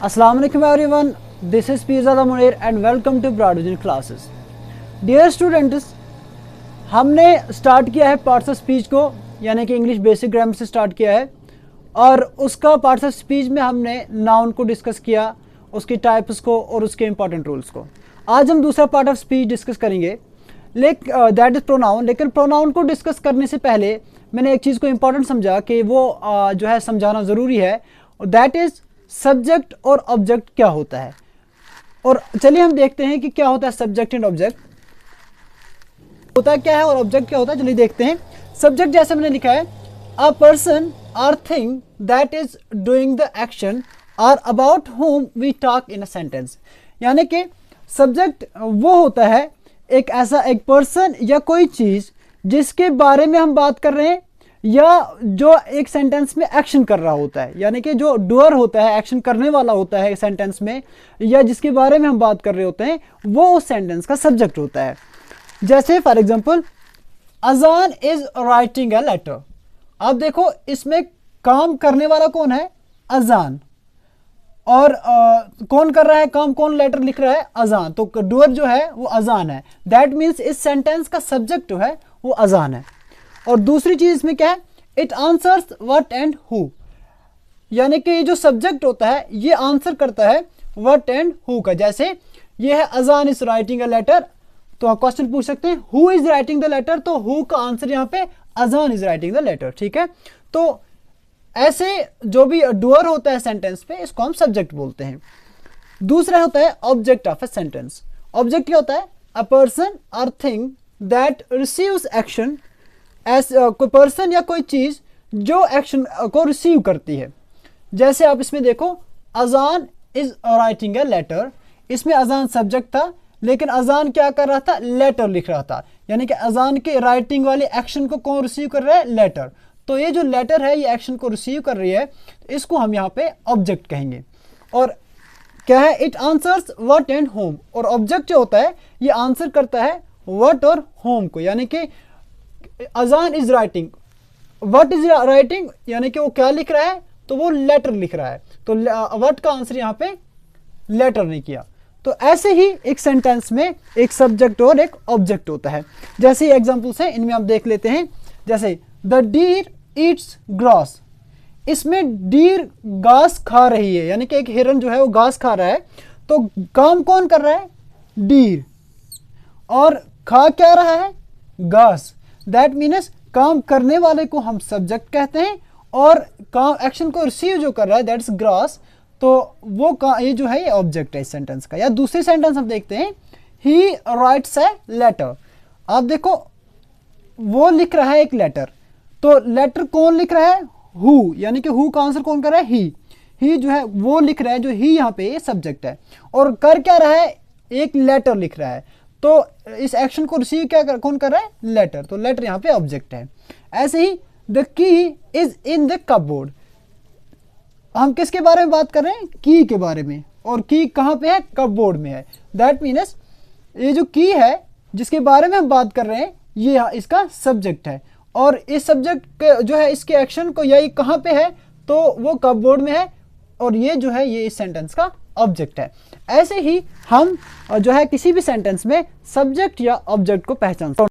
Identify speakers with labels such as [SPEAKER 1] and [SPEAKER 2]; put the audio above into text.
[SPEAKER 1] Assalamu alaikum everyone, this is Pirzada Munir and welcome to Broad Vision classes. Dear students, हमने start किया है parts of speech को, यानी कि English basic grammar से start किया है और उसका पार्ट्स ऑफ स्पीच में हमने नाउन को डिस्कस किया, उसकी टाइप्स को और उसके इंपॉर्टेंट रूल्स को. आज हम दूसरा पार्ट ऑफ स्पीच डिस्कस करेंगे, दैट इज़ प्रोनाउन. लेकिन प्रोनाउन को डिस्कस करने से पहले मैंने एक चीज़ को इम्पॉर्टेंट समझा कि वो जो है समझाना ज़रूरी है, दैट इज़ सब्जेक्ट और ऑब्जेक्ट क्या होता है. और चलिए हम देखते हैं कि क्या होता है सब्जेक्ट एंड ऑब्जेक्ट, होता क्या है और ऑब्जेक्ट क्या होता है. चलिए देखते हैं. सब्जेक्ट जैसे मैंने लिखा है, अ पर्सन और thing that is doing the action और about whom we talk in a sentence. यानी कि सब्जेक्ट वो होता है एक पर्सन या कोई चीज़ जिसके बारे में हम बात कर रहे हैं या जो एक सेंटेंस में एक्शन कर रहा होता है, यानी कि जो डूअर होता है, एक्शन करने वाला होता है सेंटेंस में, या जिसके बारे में हम बात कर रहे होते हैं, वो उस सेंटेंस का सब्जेक्ट होता है. जैसे फॉर एग्जांपल, अजान इज राइटिंग अ लेटर. आप देखो इसमें काम करने वाला कौन है? अजान. और कौन कर रहा है काम? कौन लेटर लिख रहा है? अजान. तो डूअर जो है वो अजान है. दैट मीन्स इस सेंटेंस का सब्जेक्ट जो है वो अजान है. और दूसरी चीज इसमें क्या है? It answers what and who. यानी कि ये जो सब्जेक्ट होता है ये आंसर करता है व्हाट एंड हु का. जैसे ये है अजान इज राइटिंग अ लेटर, तो आप क्वेश्चन पूछ सकते हैं who is writing the letter, तो हु का आंसर यहाँ पे अजान इज राइटिंग द लेटर. ठीक है, तो ऐसे जो भी डूअर होता है सेंटेंस पे, इसको हम सब्जेक्ट बोलते हैं. दूसरा होता है object of a sentence. Object क्या होता है? अ पर्सन और थिंग दैट रिसीव्स एक्शन. कोई पर्सन या कोई चीज जो एक्शन को रिसीव करती है. जैसे आप इसमें देखो, अजान इज राइटिंग अ लेटर. इसमें अजान सब्जेक्ट था, लेकिन अजान क्या कर रहा था? लेटर लिख रहा था. यानी कि अजान के राइटिंग वाले एक्शन को कौन रिसीव कर रहा है? लेटर. तो ये जो लेटर है ये एक्शन को रिसीव कर रही है, इसको हम यहाँ पे ऑब्जेक्ट कहेंगे. और क्या है? It answers what and home. और ऑब्जेक्ट जो होता है ये आंसर करता है व्हाट और होम को. यानी कि अजान is writing, what is writing, यानी कि वो क्या लिख रहा है? तो वो लेटर लिख रहा है. तो व्हाट का आंसर यहाँ पे लेटर नहीं किया. तो ऐसे ही एक सेंटेंस में एक सब्जेक्ट और एक ऑब्जेक्ट होता है. जैसे एग्जांपल्स हैं, इनमें आप देख लेते हैं. जैसे द डीर ईट्स ग्रास. इसमें डीर घास खा रही है, यानी कि एक हिरन जो है वो घास खा रहा है. तो काम कौन कर रहा है? डीर. और खा क्या रहा है? घास. दैट मीन्स काम करने वाले को हम सब्जेक्ट कहते हैं और काम एक्शन को रिसीव जो कर रहा है दैट इज ग्रास, तो वो ये जो है ये ऑब्जेक्ट है इस सेंटेंस का. या दूसरी सेंटेंस हम देखते हैं, ही राइट्स ए लेटर. आप देखो वो लिख रहा है एक लेटर. तो लेटर कौन लिख रहा है? हु. यानी कि हु का आंसर कौन कर रहा है? ही जो है वो लिख रहा है. जो ही यहाँ पे ये सब्जेक्ट है. और कर क्या रहा है? एक लेटर लिख रहा है. तो इस एक्शन को रिसीव कौन कर रहा है? लेटर. तो लेटर यहाँ पे ऑब्जेक्ट है. ऐसे ही the key is in the cupboard. हम किसके बारे में बात कर रहे हैं? की के बारे में. और की कहाँ पे है? कपबोर्ड में है. दैट मीन्स ये जो की है जिसके बारे में हम बात कर रहे हैं ये इसका सब्जेक्ट है. और इस सब्जेक्ट जो है इसके एक्शन को, या ये कहाँ पे है? तो वो कपबोर्ड में है. और ये जो है ये इस सेंटेंस का ऑब्जेक्ट है. ऐसे ही हम जो है किसी भी सेंटेंस में सब्जेक्ट या ऑब्जेक्ट को पहचान